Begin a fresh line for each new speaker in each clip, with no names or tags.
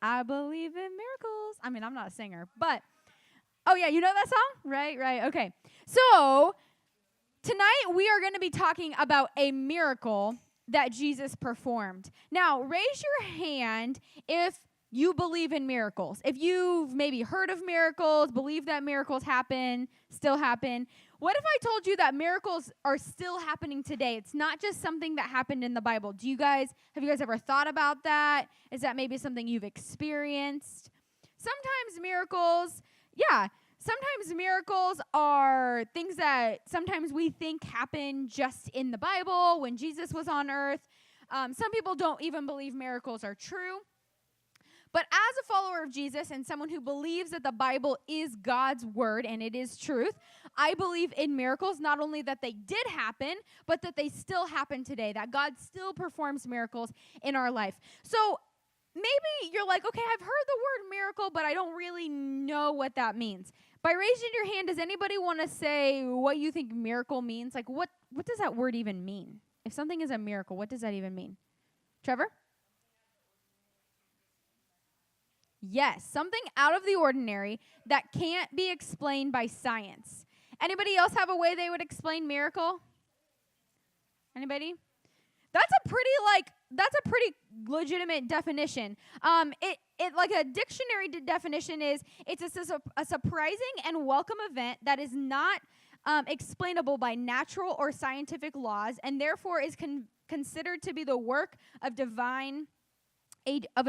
I believe in miracles. I mean, I'm not a singer, but, oh, yeah, you know that song? Right, okay. So, tonight we are going to be talking about a miracle that Jesus performed. Now, raise your hand if you believe in miracles. If you've maybe heard of miracles, believe that miracles happen, still happen. What if I told you that miracles are still happening today? It's not just something that happened in the Bible. Have you guys ever thought about that? Is that maybe something you've experienced? Sometimes miracles are things that sometimes we think happen just in the Bible when Jesus was on earth. Some people don't even believe miracles are true. But as a follower of Jesus and someone who believes that the Bible is God's word and it is truth, I believe in miracles, not only that they did happen, but that they still happen today, that God still performs miracles in our life. So maybe you're like, okay, I've heard the word miracle, but I don't really know what that means. By raising your hand, does anybody want to say what you think miracle means? Like, what does that word even mean? If something is a miracle, what does that even mean? Trevor? Yes, something out of the ordinary that can't be explained by science. Anybody else have a way they would explain miracle? Anybody? That's a pretty legitimate definition. It like a dictionary definition is it's a surprising and welcome event that is not explainable by natural or scientific laws and therefore is considered to be the work of a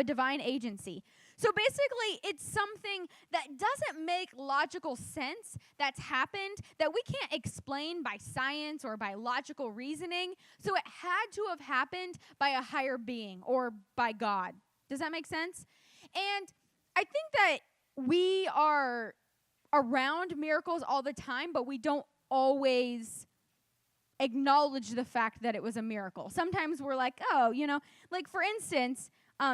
divine agency. So basically, it's something that doesn't make logical sense that's happened that we can't explain by science or by logical reasoning. So it had to have happened by a higher being or by God. Does that make sense? And I think that we are around miracles all the time, but we don't always acknowledge the fact that it was a miracle. Sometimes we're like, oh, like for instance,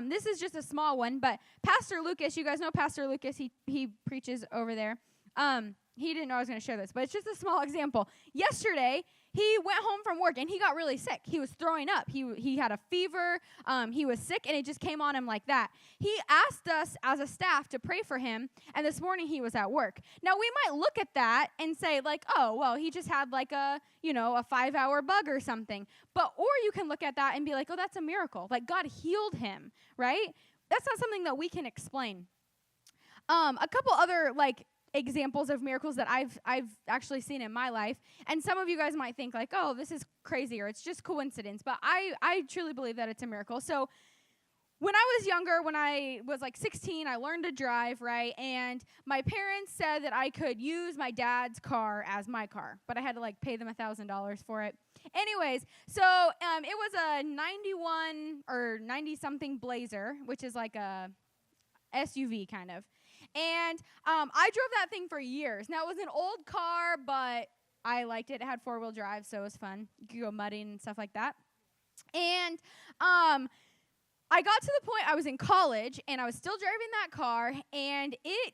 this is just a small one, but Pastor Lucas, you guys know Pastor Lucas, he preaches over there. He didn't know I was going to share this, but it's just a small example. Yesterday, he went home from work, and he got really sick. He was throwing up. He had a fever. He was sick, and it just came on him like that. He asked us as a staff to pray for him, and this morning he was at work. Now, we might look at that and say, like, oh, well, he just had like a 5-hour bug or something. Or you can look at that and be like, oh, that's a miracle. Like, God healed him, right? That's not something that we can explain. A couple other, examples of miracles that I've actually seen in my life. And some of you guys might think like, oh, this is crazy or it's just coincidence. But I truly believe that it's a miracle. So when I was younger, when I was 16, I learned to drive, right? And my parents said that I could use my dad's car as my car. But I had to pay them $1,000 for it. Anyways, so it was a 91 or 90-something Blazer, which is like a SUV kind of. And I drove that thing for years. Now, it was an old car, but I liked it. It had 4-wheel drive, so it was fun. You could go mudding and stuff like that. And I got to the point I was in college, and I was still driving that car, and it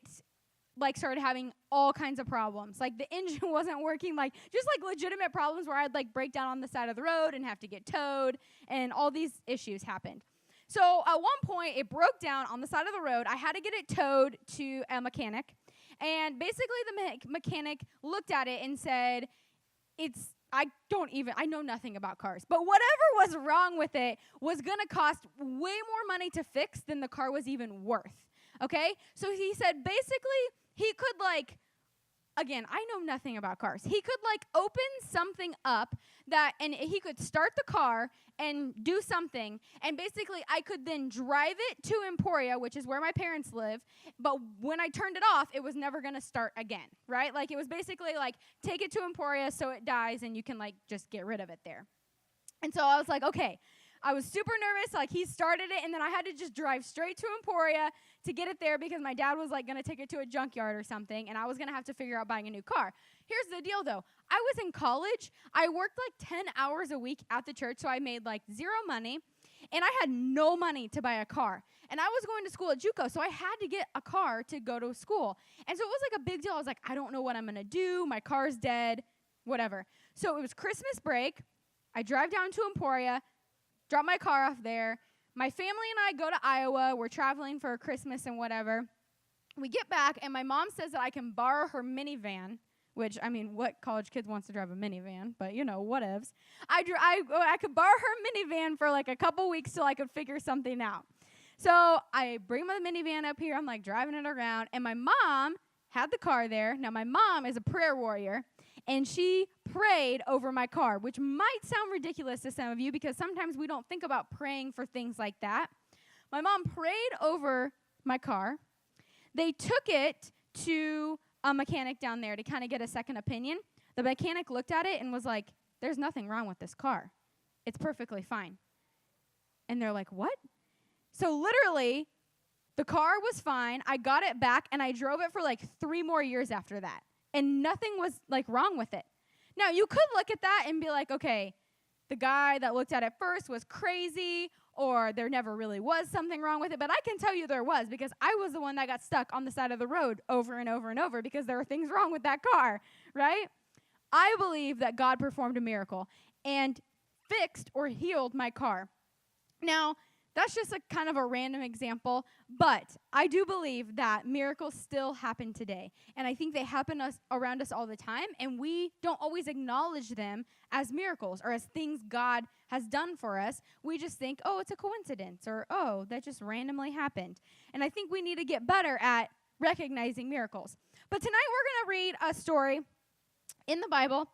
started having all kinds of problems. The engine wasn't working, just legitimate problems where I'd break down on the side of the road and have to get towed, and all these issues happened. So at one point, it broke down on the side of the road. I had to get it towed to a mechanic. And basically, the mechanic looked at it and said, I know nothing about cars. But whatever was wrong with it was going to cost way more money to fix than the car was even worth. Okay? So he said, basically, he could again, I know nothing about cars. He could open something up and he could start the car and do something, and basically I could then drive it to Emporia, which is where my parents live, but when I turned it off, it was never going to start again, right? It was basically take it to Emporia so it dies and you can just get rid of it there. And so I was like, okay. I was super nervous, he started it, and then I had to just drive straight to Emporia to get it there because my dad was, going to take it to a junkyard or something, and I was going to have to figure out buying a new car. Here's the deal, though. I was in college. I worked, 10 hours a week at the church, so I made, zero money, and I had no money to buy a car. And I was going to school at JUCO, so I had to get a car to go to school. And so it was, a big deal. I was like, I don't know what I'm going to do. My car's dead, whatever. So it was Christmas break. I drive down to Emporia, drop my car off there. my family and I go to Iowa. We're traveling for Christmas and whatever. We get back, and my mom says that I can borrow her minivan, which, I mean, what college kid wants to drive a minivan? But, whatevs. I could borrow her minivan for like a couple weeks till I could figure something out. So I bring my minivan up here. I'm like driving it around, and my mom had the car there. Now, my mom is a prayer warrior, and she prayed over my car, which might sound ridiculous to some of you because sometimes we don't think about praying for things like that. My mom prayed over my car. They took it to a mechanic down there to kind of get a second opinion. The mechanic looked at it and was like, there's nothing wrong with this car. It's perfectly fine. And they're like, what? So literally, the car was fine. I got it back, and I drove it for like 3 more years after that. And nothing was like wrong with it. Now, you could look at that and be like, okay, the guy that looked at it first was crazy, or there never really was something wrong with it. But I can tell you there was, because I was the one that got stuck on the side of the road over and over and over because there were things wrong with that car, right? I believe that God performed a miracle and fixed or healed my car. Now, that's just a kind of a random example, but I do believe that miracles still happen today. And I think they happen around us all the time, and we don't always acknowledge them as miracles or as things God has done for us. We just think, oh, it's a coincidence, or oh, that just randomly happened. And I think we need to get better at recognizing miracles. But tonight we're going to read a story in the Bible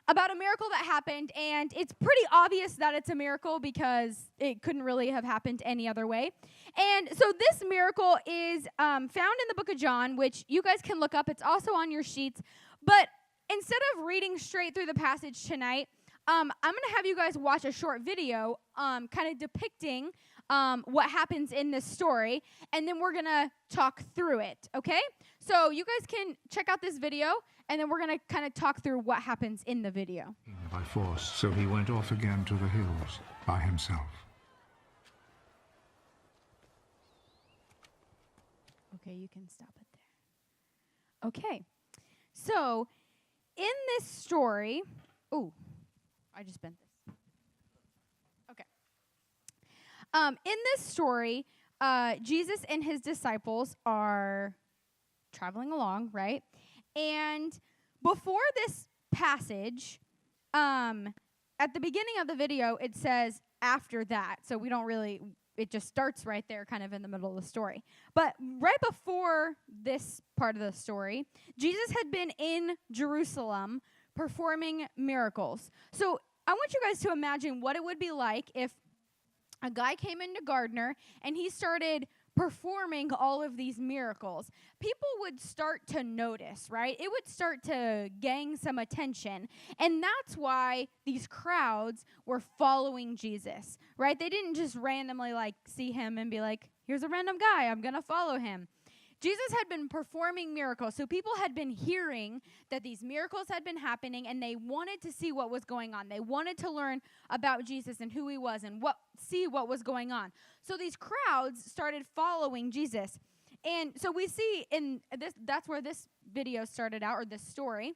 about a miracle that happened, and it's pretty obvious that it's a miracle because it couldn't really have happened any other way. And so this miracle is found in the book of John, which you guys can look up. It's also on your sheets. But instead of reading straight through the passage tonight, I'm going to have you guys watch a short video kind of depicting what happens in this story, and then we're going to talk through it, okay? So you guys can check out this video, and then we're going to kind of talk through what happens in the video.
By force, so he went off again to the hills by himself.
Okay, you can stop it there. Okay, so in this story, I just bent this. Okay. In this story, Jesus and his disciples are traveling along, right? And before this passage, at the beginning of the video, it says after that. So we don't really, it just starts right there kind of in the middle of the story. But right before this part of the story, Jesus had been in Jerusalem performing miracles. So I want you guys to imagine what it would be like if a guy came into Gardner and he started performing all of these miracles. People would start to notice, right? It would start to gain some attention. And that's why these crowds were following Jesus, right? They didn't just randomly see him and be like, here's a random guy, I'm going to follow him. Jesus had been performing miracles, so people had been hearing that these miracles had been happening, and they wanted to see what was going on. They wanted to learn about Jesus and who he was and see what was going on. So these crowds started following Jesus. And so we see in this, that's where this video started out, or this story.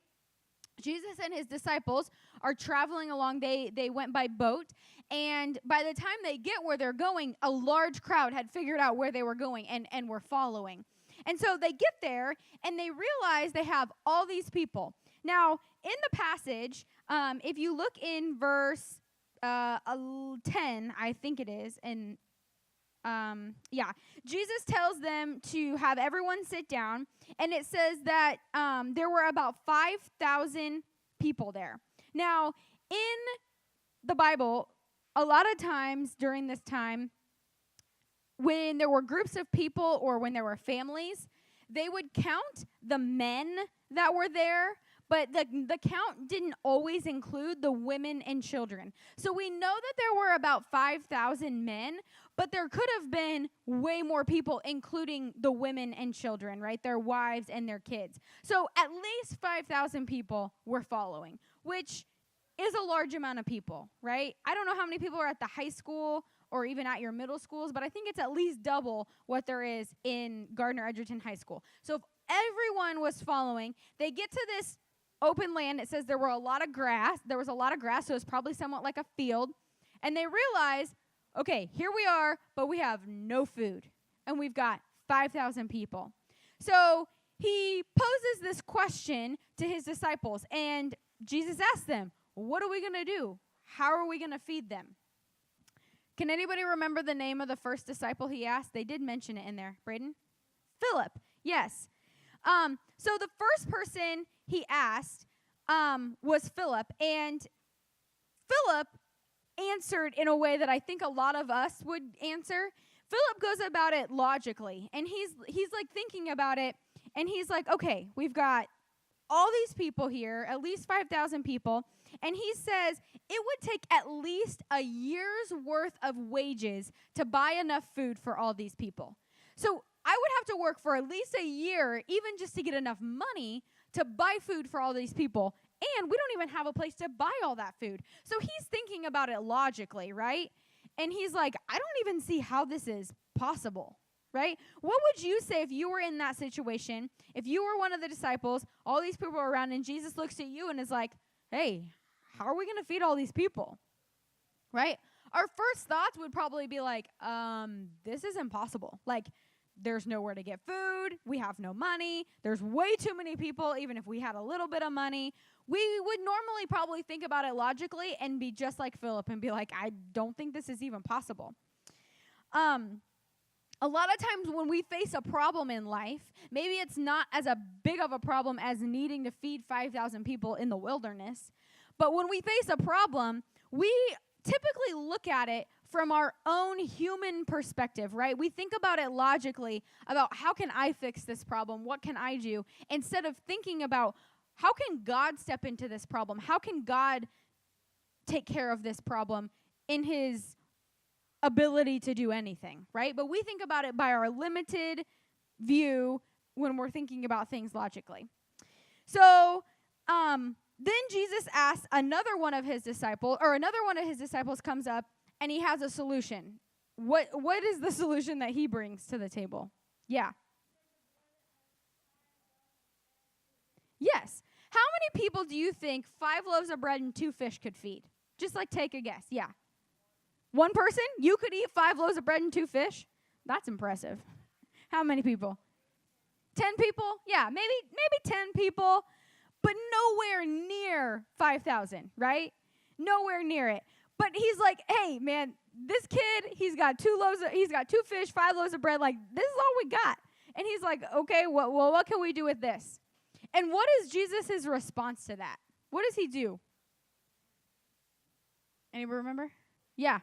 Jesus and his disciples are traveling along. They went by boat, and by the time they get where they're going, a large crowd had figured out where they were going and were following. And so they get there, and they realize they have all these people. Now, in the passage, if you look in verse 10, I think it is, and Jesus tells them to have everyone sit down, and it says that there were about 5,000 people there. Now, in the Bible, a lot of times during this time, when there were groups of people or when there were families, they would count the men that were there, but the count didn't always include the women and children. So we know that there were about 5,000 men, but there could have been way more people, including the women and children, right? Their wives and their kids. So at least 5,000 people were following, which is a large amount of people, right? I don't know how many people are at the high school or even at your middle schools, but I think it's at least double what there is in Gardner Edgerton High School. So if everyone was following, they get to this open land. It says there was a lot of grass, so it's probably somewhat like a field. And they realize, okay, here we are, but we have no food, and we've got 5,000 people. So he poses this question to his disciples, and Jesus asked them, what are we going to do? How are we going to feed them? Can anybody remember the name of the first disciple he asked? They did mention it in there. Braden? Philip. Yes. So the first person he asked was Philip, and Philip answered in a way that I think a lot of us would answer. Philip goes about it logically, and he's like thinking about it, and he's like, okay, we've got all these people here, at least 5,000 people, and he says it would take at least a year's worth of wages to buy enough food for all these people. So I would have to work for at least a year, even just to get enough money to buy food for all these people. And we don't even have a place to buy all that food. So he's thinking about it logically, right? And he's like, I don't even see how this is possible, right? What would you say if you were in that situation? If you were one of the disciples, all these people are around, and Jesus looks at you and is like, hey, how are we going to feed all these people, right? Our first thoughts would probably be like, this is impossible. Like, there's nowhere to get food. We have no money. There's way too many people, even if we had a little bit of money. We would normally probably think about it logically and be just like Philip and be like, I don't think this is even possible. A lot of times when we face a problem in life, maybe it's not as a big of a problem as needing to feed 5,000 people in the wilderness. But when we face a problem, we typically look at it from our own human perspective, right? We think about it logically, about how can I fix this problem? What can I do? Instead of thinking about how can God step into this problem? How can God take care of this problem in his ability to do anything, right? But we think about it by our limited view when we're thinking about things logically. So, then Jesus asks another one of his disciples comes up, and he has a solution. What is the solution that he brings to the table? Yeah. Yes. How many people do you think 5 loaves of bread and 2 fish could feed? Just like take a guess. Yeah. One person? You could eat 5 loaves of bread and 2 fish? That's impressive. How many people? 10 people? Yeah, maybe 10 people, but nowhere near 5,000, right? Nowhere near it. But he's like, hey, man, this kid, he's got 2 fish, 5 loaves of bread. Like, this is all we got. And he's like, okay, what can we do with this? And what is Jesus' response to that? What does he do? Anybody remember? Yeah.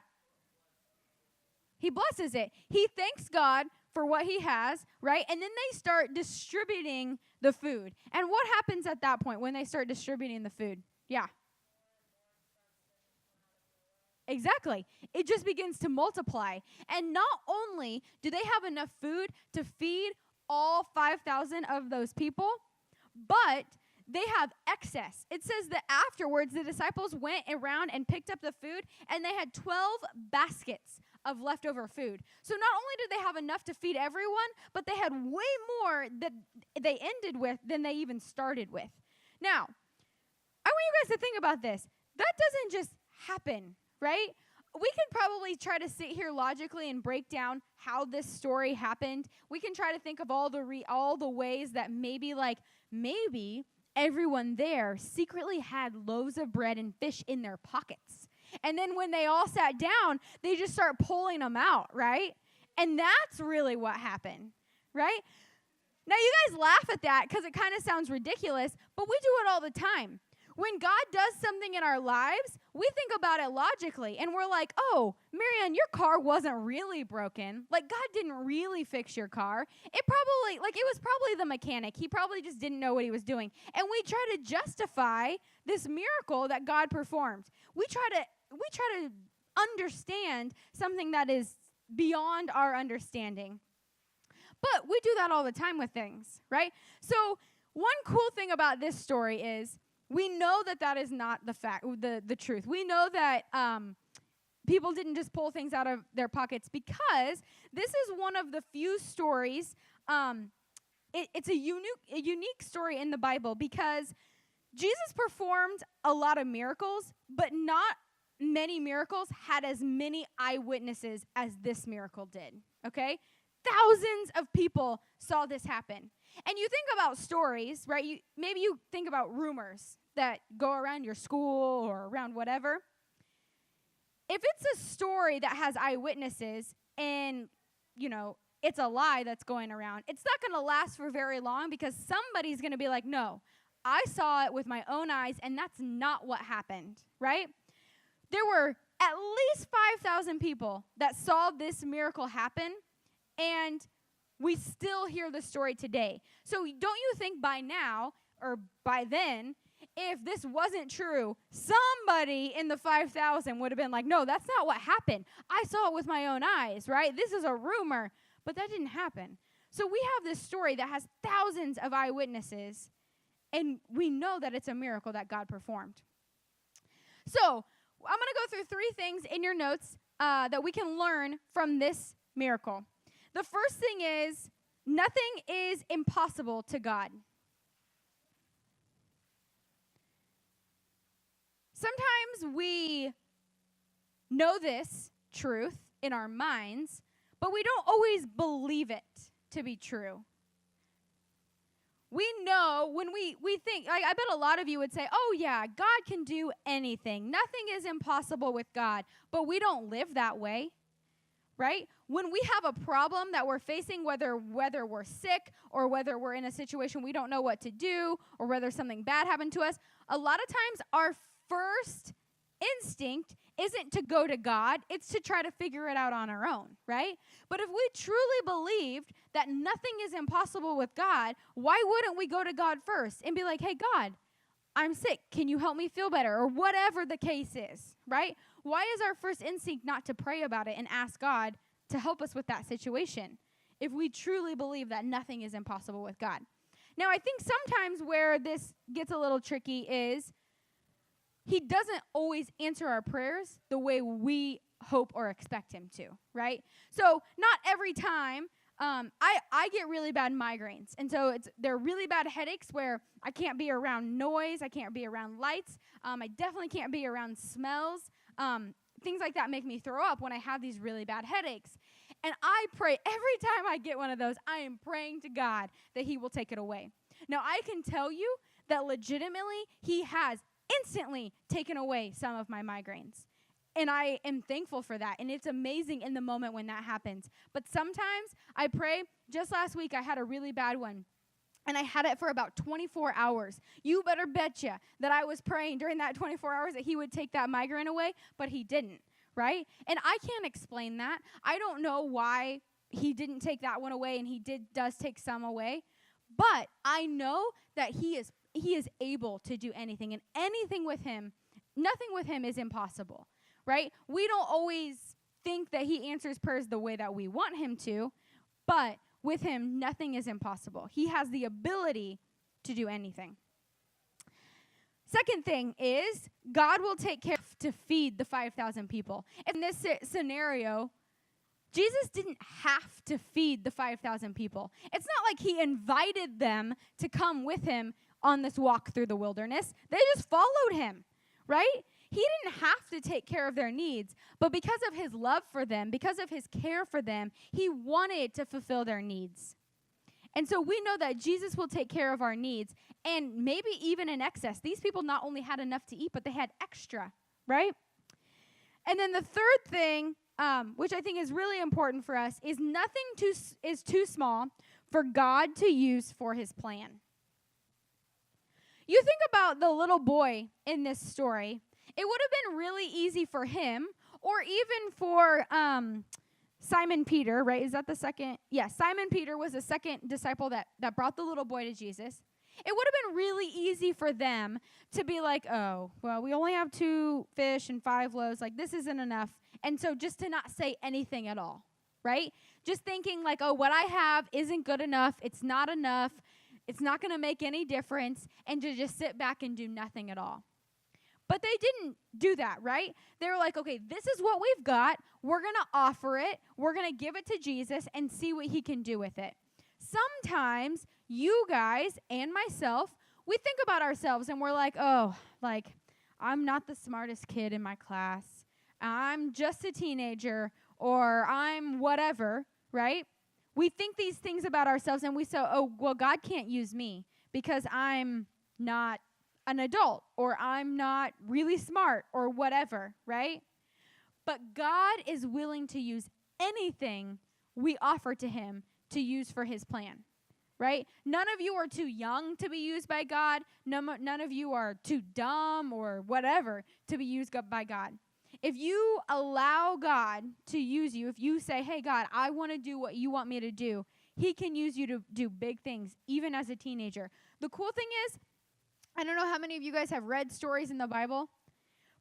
He blesses it. He thanks God for what he has, right? And then they start distributing the food. And what happens at that point when they start distributing the food? Yeah. Exactly. It just begins to multiply. And not only do they have enough food to feed all 5,000 of those people, but they have excess. It says that afterwards, the disciples went around and picked up the food, and they had 12 baskets of leftover food. So not only did they have enough to feed everyone, but they had way more that they ended with than they even started with. Now, I want you guys to think about this. That doesn't just happen, right? We can probably try to sit here logically and break down how this story happened. We can try to think of all the ways that maybe everyone there secretly had loaves of bread and fish in their pockets. And then when they all sat down, they just start pulling them out, right? And that's really what happened, right? Now, you guys laugh at that because it kind of sounds ridiculous, but we do it all the time. When God does something in our lives, we think about it logically, and we're like, oh, MaryAnne, your car wasn't really broken. Like, God didn't really fix your car. It was probably the mechanic. He probably just didn't know what he was doing. And we try to justify this miracle that God performed. We try to understand something that is beyond our understanding. But we do that all the time with things, right? So one cool thing about this story is we know that is not the truth. We know that people didn't just pull things out of their pockets, because this is one of the few stories. It's a unique story in the Bible, because Jesus performed a lot of miracles, but not many miracles had as many eyewitnesses as this miracle did, okay? Thousands of people saw this happen. And you think about stories, right? Maybe you think about rumors that go around your school or around whatever. If it's a story that has eyewitnesses and, it's a lie that's going around, it's not going to last for very long because somebody's going to be like, no, I saw it with my own eyes, and that's not what happened, right? There were at least 5,000 people that saw this miracle happen, and we still hear the story today. So don't you think by now, or by then, if this wasn't true, somebody in the 5,000 would have been like, no, that's not what happened. I saw it with my own eyes, right? This is a rumor, but that didn't happen. So we have this story that has thousands of eyewitnesses, and we know that it's a miracle that God performed. So I'm going to go through 3 things in your notes that we can learn from this miracle. The first thing is, nothing is impossible to God. Sometimes we know this truth in our minds, but we don't always believe it to be true. We know when we think, I bet a lot of you would say, oh yeah, God can do anything. Nothing is impossible with God, but we don't live that way, right? When we have a problem that we're facing, whether we're sick or whether we're in a situation we don't know what to do or whether something bad happened to us, a lot of times our first instinct isn't to go to God, it's to try to figure it out on our own, right? But if we truly believed that nothing is impossible with God, why wouldn't we go to God first and be like, hey, God, I'm sick. Can you help me feel better? Or whatever the case is, right? Why is our first instinct not to pray about it and ask God to help us with that situation if we truly believe that nothing is impossible with God? Now, I think sometimes where this gets a little tricky is He doesn't always answer our prayers the way we hope or expect Him to, right? So not every time. I get really bad migraines, and so they're really bad headaches where I can't be around noise, I can't be around lights, I definitely can't be around smells. Things like that make me throw up when I have these really bad headaches. And I pray every time I get one of those, I am praying to God that He will take it away. Now, I can tell you that legitimately He has instantly taken away some of my migraines. And I am thankful for that. And it's amazing in the moment when that happens. But sometimes I pray. Just last week, I had a really bad one. And I had it for about 24 hours. You better betcha that I was praying during that 24 hours that He would take that migraine away, but He didn't, right? And I can't explain that. I don't know why He didn't take that one away, and He does take some away. But I know that He is able to do anything, and anything with Him, nothing with Him is impossible, right? We don't always think that He answers prayers the way that we want Him to, but with Him, nothing is impossible. He has the ability to do anything. Second thing is, God will take care to feed the 5,000 people. In this scenario, Jesus didn't have to feed the 5,000 people. It's not like He invited them to come with Him on this walk through the wilderness. They just followed Him, right? He didn't have to take care of their needs, but because of His love for them, because of His care for them, He wanted to fulfill their needs. And so we know that Jesus will take care of our needs, and maybe even in excess. These people not only had enough to eat, but they had extra, right? And then the third thing, which I think is really important for us, is nothing is too small for God to use for His plan. You think about the little boy in this story. It would have been really easy for him, or even for Simon Peter, right? Is that the second? Yeah, Simon Peter was the second disciple that brought the little boy to Jesus. It would have been really easy for them to be like, oh, well, we only have 2 fish and 5 loaves. Like, this isn't enough. And so just to not say anything at all, right? Just thinking like, oh, what I have isn't good enough. It's not enough. It's not going to make any difference. And to just sit back and do nothing at all. But they didn't do that, right? They were like, okay, this is what we've got. We're going to offer it. We're going to give it to Jesus and see what He can do with it. Sometimes you guys and myself, we think about ourselves and we're like, oh, like, I'm not the smartest kid in my class. I'm just a teenager, or I'm whatever, right? We think these things about ourselves, and we say, oh, well, God can't use me because I'm not an adult, or I'm not really smart, or whatever, right? But God is willing to use anything we offer to him to use for his plan, right? None of you are too young to be used by God. None of you are too dumb or whatever to be used by God. If you allow God to use you, if you say, hey, God, I want to do what you want me to do, he can use you to do big things, even as a teenager. The cool thing is, I don't know how many of you guys have read stories in the Bible,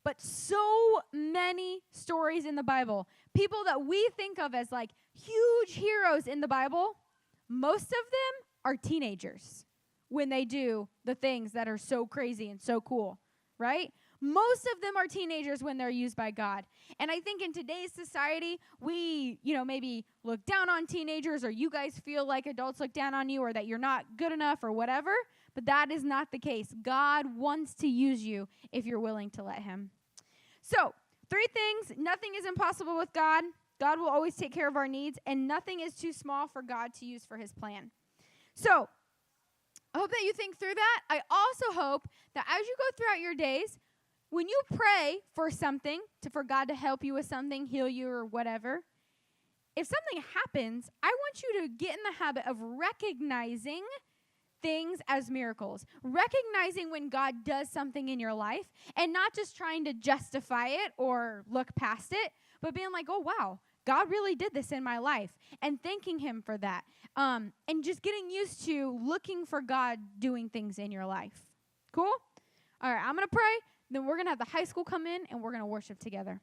but so many stories in the Bible, people that we think of as like huge heroes in the Bible, most of them are teenagers when they do the things that are so crazy and so cool, right? Most of them are teenagers when they're used by God. And I think in today's society, we, maybe look down on teenagers, or you guys feel like adults look down on you, or that you're not good enough or whatever. But that is not the case. God wants to use you if you're willing to let him. So, 3 things. Nothing is impossible with God. God will always take care of our needs, and nothing is too small for God to use for his plan. So, I hope that you think through that. I also hope that as you go throughout your days, when you pray for something, for God to help you with something, heal you or whatever, if something happens, I want you to get in the habit of recognizing things as miracles, recognizing when God does something in your life, and not just trying to justify it or look past it, but being like, oh, wow, God really did this in my life, and thanking him for that, and just getting used to looking for God doing things in your life. Cool? All right, I'm going to pray. Then we're going to have the high school come in, and we're going to worship together.